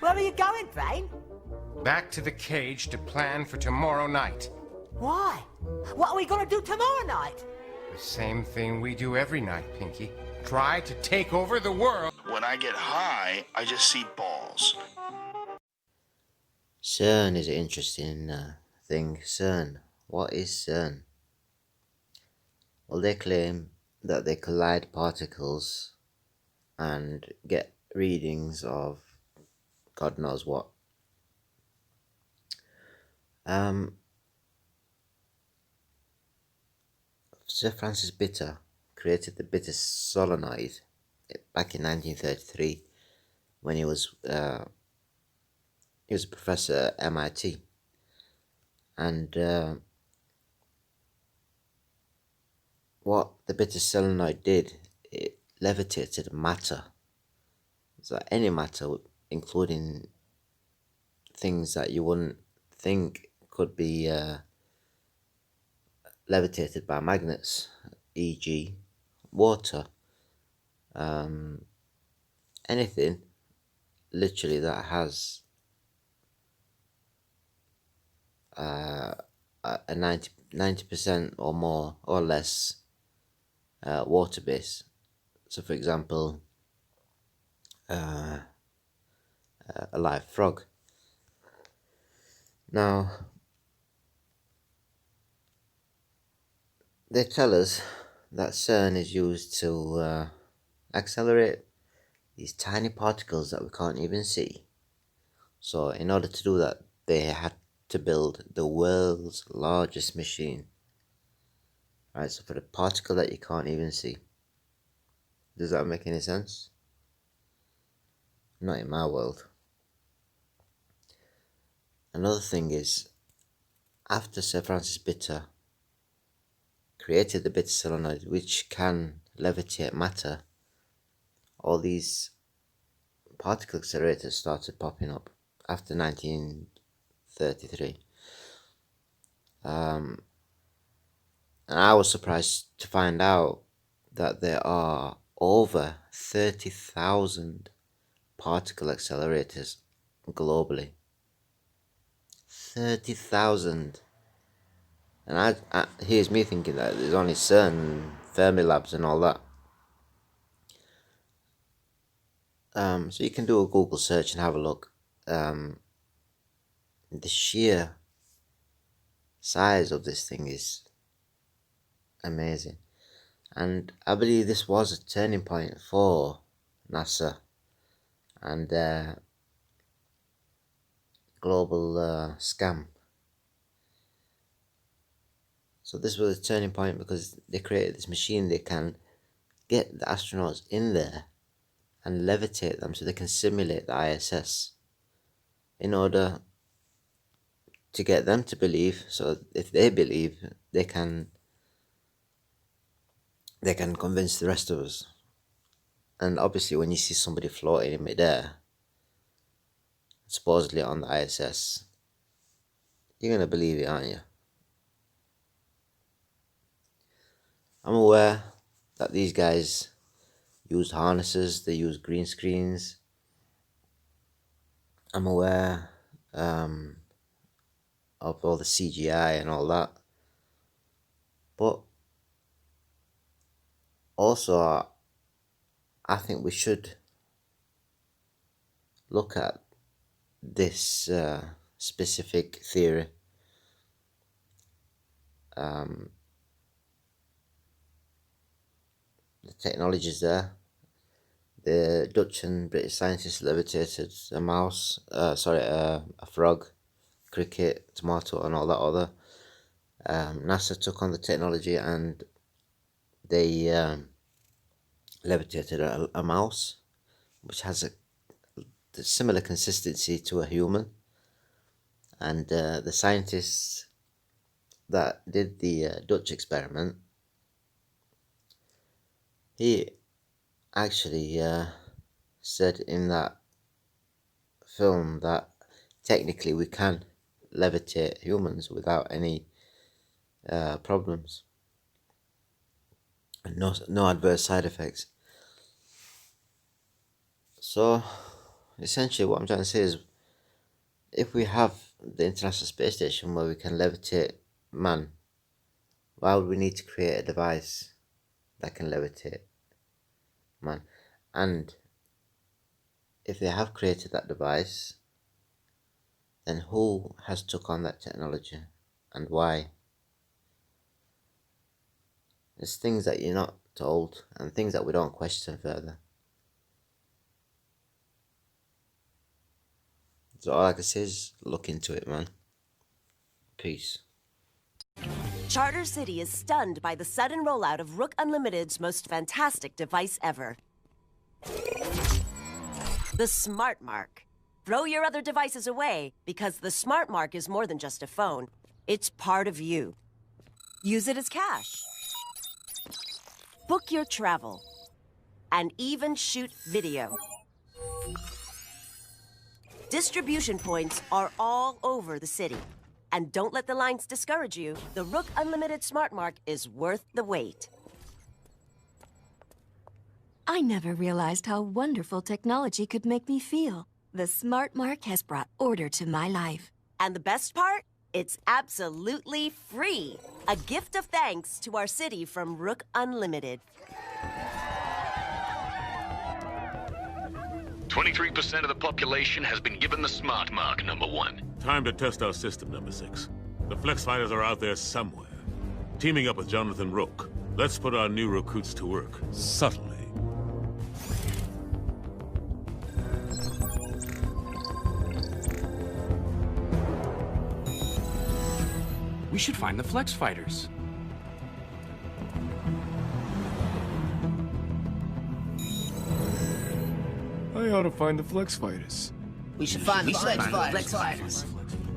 Where are you going, Brain? Back to the cage to plan for tomorrow night. Why? What are we gonna do tomorrow night? The same thing we do every night, Pinky. Try to take over the world. When I get high, I just see balls. CERN is an interesting thing. CERN. What is CERN? Well, they claim that they collide particles and get readings of God knows what. Sir Francis Bitter created the bitter solenoid back in 1933 when he was a professor at MIT, and what the bitter solenoid did, it levitated matter. So any matter, including things that you wouldn't think could be levitated by magnets, e.g. water, anything literally that has a 90% or more or less water base. So for example, a live frog. Now, they tell us that CERN is used to accelerate these tiny particles that we can't even see. So in order to do that, they had to build the world's largest machine. Right, so for the particle that you can't even see. Does that make any sense? Not in my world. Another thing is, after Sir Francis Bitter created the bitter solenoid, which can levitate matter, all these particle accelerators started popping up after 1933. And I was surprised to find out that there are over 30,000 particle accelerators globally. 30,000. And I here's me thinking that there's only certain Fermilabs and all that. So you can do a Google search and have a look. The sheer size of this thing is amazing. And I believe this was a turning point for NASA and global scam. So this was a turning point because they created this machine that can get the astronauts in there and levitate them so they can simulate the ISS in order to get them to believe. So if they believe, they can convince the rest of us. And obviously when you see somebody floating in midair, supposedly on the ISS, you're going to believe it, aren't you? I'm aware that these guys use harnesses, they use green screens. I'm aware of all the CGI and all that. But also, I think we should look at this specific theory. The technology is there. The Dutch and British scientists levitated a mouse, a frog, cricket, tomato, and all that other. NASA took on the technology and they levitated a mouse, which has a similar consistency to a human. And the scientists that did the Dutch experiment, he actually said in that film that technically we can levitate humans without any problems and no adverse side effects. So essentially what I'm trying to say is, if we have the International Space Station where we can levitate man, why would we need to create a device that can levitate man? And if they have created that device, then who has took on that technology and why? There's things that you're not told and things that we don't question further. So all I can say is look into it, man. Peace. Charter City is stunned by the sudden rollout of Rook Unlimited's most fantastic device ever. The Smart Mark. Throw your other devices away, because the Smart Mark is more than just a phone. It's part of you. Use it as cash. Book your travel. And even shoot video. Distribution points are all over the city. And don't let the lines discourage you. The Rook Unlimited Smart Mark is worth the wait. I never realized how wonderful technology could make me feel. The Smart Mark has brought order to my life. And the best part? It's absolutely free. A gift of thanks to our city from Rook Unlimited. 23% of the population has been given the Smart Mark, number 1. Time to test our system, number 6. The Flex Fighters are out there somewhere. Teaming up with Jonathan Rook, let's put our new recruits to work, subtly. We should find the Flex Fighters. I ought to find the Flex Fighters. We should find the Flex Fighters.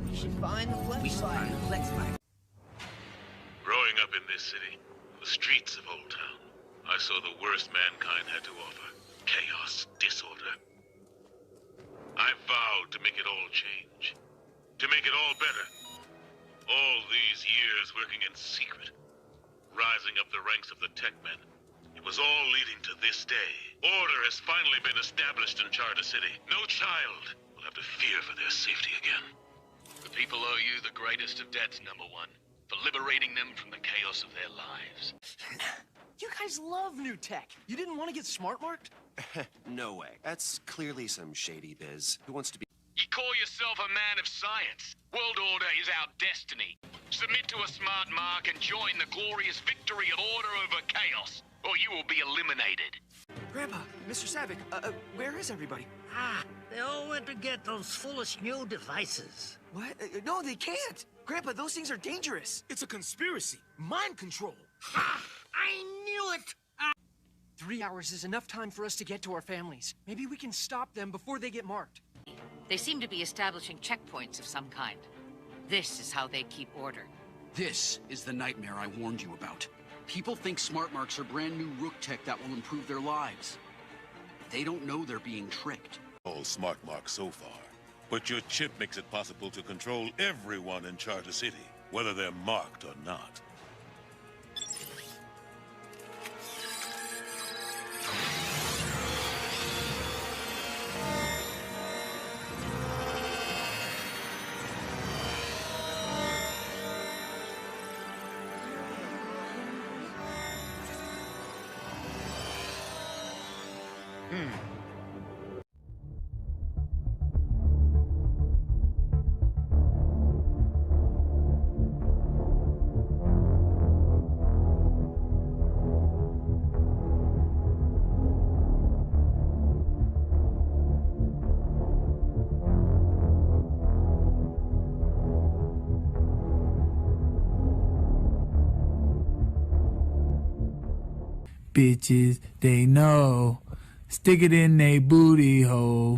We should find the Flex Fighters. Growing up in this city, the streets of Old Town, I saw the worst mankind had to offer. Chaos, disorder. I vowed to make it all change. To make it all better. All these years working in secret. Rising up the ranks of the tech men. It was all leading to this day. Order has finally been established in Charter City. No child will have to fear for their safety again. The people owe you the greatest of debts, number 1, for liberating them from the chaos of their lives. You guys love new tech. You didn't want to get smart marked? No way. That's clearly some shady biz. Who wants to be... You call yourself a man of science. World order is our destiny. Submit to a Smart Mark and join the glorious victory of order over chaos, or you will be eliminated. Grandpa, Mr. Savick, where is everybody? They all went to get those foolish new devices. What? No, they can't. Grandpa, those things are dangerous. It's a conspiracy. Mind control. Ha! I knew it! 3 hours is enough time for us to get to our families. Maybe we can stop them before they get marked. They seem to be establishing checkpoints of some kind. This is how they keep order. This is the nightmare I warned you about. People think smart marks are brand new Rook tech that will improve their lives. They don't know they're being tricked. All smart marks so far. But your chip makes it possible to control everyone in Charter City, whether they're marked or not. Bitches, they know. Stick it in they booty hole.